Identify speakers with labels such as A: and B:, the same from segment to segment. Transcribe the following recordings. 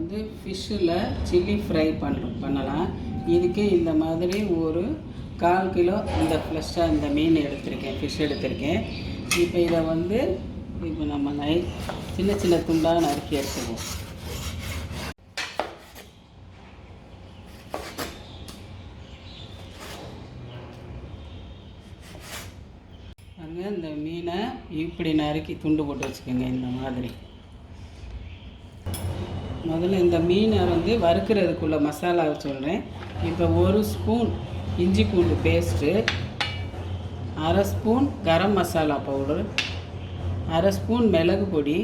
A: வந்து ஃபிஷ்ஷில் chilli fry பண்ணலாம். இதுக்கு இந்த மாதிரி ஒரு 1/4 கிலோ இந்த ஃப்ரெஷ்ஷாக இந்த மீன் எடுத்திருக்கேன், ஃபிஷ் எடுத்திருக்கேன். இப்போ இதை வந்து இப்போ நம்ம சின்ன சின்ன துண்டாக நறுக்கி எடுத்துக்குவோம். அங்கே இந்த மீனை இப்படி நறுக்கி துண்டு போட்டு வச்சுக்கோங்க. இந்த மாதிரி முதல்ல இந்த மீனை வந்து வறுக்கிறதுக்குள்ள மசாலாவை சொல்கிறேன். இப்போ 1 ஸ்பூன் இஞ்சி பூண்டு paste, 1/2 spoon garam masala powder, 1/2 spoon மிளகு பொடி,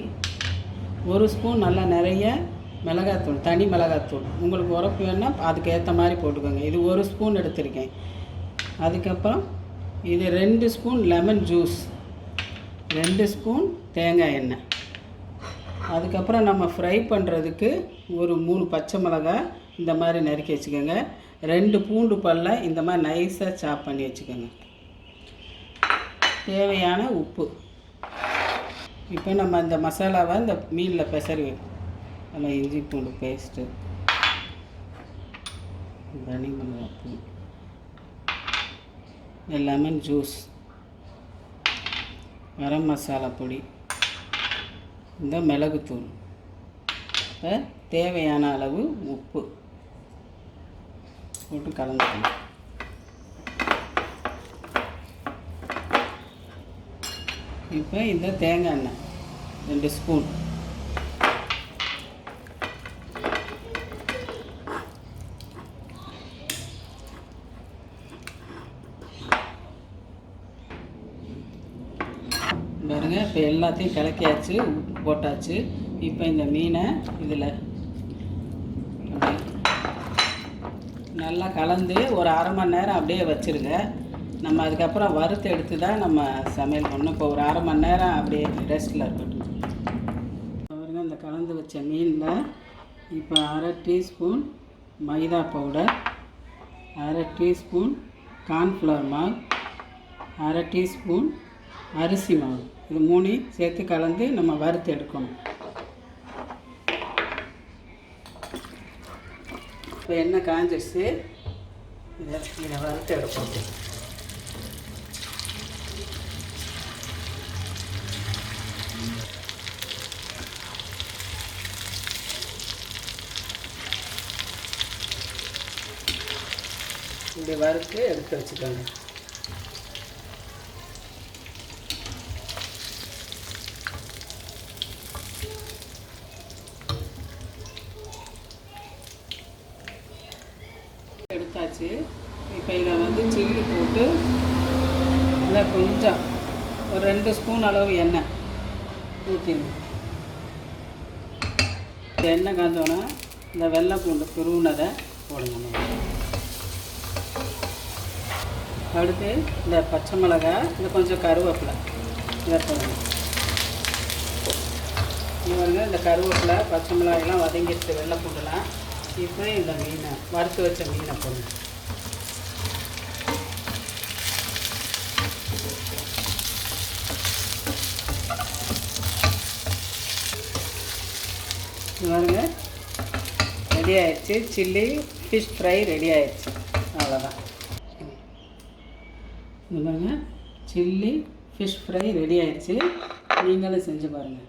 A: 1 ஸ்பூன் நல்லா நிறைய மிளகாத்தூள், தனி மிளகாத்தூள். உங்களுக்கு உரப்பு வேணால் அதுக்கு ஏற்ற மாதிரி போட்டுக்கோங்க. இது 1 ஸ்பூன் எடுத்திருக்கேன். அதுக்கப்புறம் இது 2 ஸ்பூன் லெமன் ஜூஸ், 2 ஸ்பூன் தேங்காய் எண்ணெய். அதுக்கப்புறம் நம்ம ஃப்ரை பண்ணுறதுக்கு ஒரு 3 பச்சை மிளகாய் இந்த மாதிரி நறுக்கி வச்சுக்கோங்க. 2 பூண்டு பல்லை இந்த மாதிரி நைஸாக சாப் பண்ணி வச்சுக்கோங்க. தேவையான உப்பு. இப்போ நம்ம இந்த மசாலாவை இந்த மீனில் பெசரி வைப்போம். அதில் இஞ்சி பூண்டு பேஸ்ட்டு, தனி மிளகாய், லெமன் ஜூஸ், கரம் மசாலா பொடி, இந்த மிளகுத்தூள், தேவையான அளவு உப்பு போட்டு கலந்துக்கணும். இப்போ இந்த தேங்காய் எண்ணெய் 2 ஸ்பூன், பாருங்க. இப்போ எல்லாத்தையும் கலக்கியாச்சு, உப்பு போட்டாச்சு. இப்போ இந்த மீனை இதில் நல்லா கலந்து ஒரு 1/2 மணி நேரம் அப்படியே வச்சுருங்க. நம்ம அதுக்கப்புறம் வறுத்து எடுத்து தான் நம்ம சமையல் பண்ணணும். இப்போ ஒரு 1/2 மணி நேரம் அப்படியே ரெஸ்ட்டில் இருக்கட்டும். பாருங்க, இந்த கலந்து வச்ச மீனில் இப்போ 1/2 டீஸ்பூன் மைதா பவுடர், 1/2 டீஸ்பூன் கார்ன்ஃப்ளவர் மாவு, 1/2 டீஸ்பூன் அரிசி மாவு, இது 3 சேர்த்து கலந்து நம்ம வறுத்து எடுக்கணும். இப்போ எண்ணெய் காஞ்சிடுச்சு, இதை வறுத்து எடுப்போம். இப்படி வறுத்து எடுத்து வச்சுக்கோங்க. எடுத்தாச்சு. இப்போ இதை வந்து சில்லி போட்டு இதை கொஞ்சம் ஒரு 2 ஸ்பூன் அளவு எண்ணெய் ஊற்றிடணும். இந்த எண்ணெய் காஞ்சோன்னா இந்த வெள்ளை பூண்டு துருவினதை போடணும். அடுத்து இந்த பச்சை மிளகாய், இந்த கொஞ்சம் கருவேப்பிலை இதை போடணும். இவங்க இந்த கருவேப்பிலை பச்சை மிளகாயெல்லாம் வதங்கிடுச்சு, வெள்ளை பூண்டுலாம். இப்போ இந்த மீனை, வறுத்து வச்ச மீனை போடணும். பாருங்க, ரெடி ஆயிடுச்சு. சில்லி ஃபிஷ் ஃப்ரை ரெடி ஆயிடுச்சு. அவ்வளோதான். பாருங்க, சில்லி ஃபிஷ் ஃப்ரை ரெடி ஆயிடுச்சு. நீங்களும் செஞ்சு பாருங்கள்.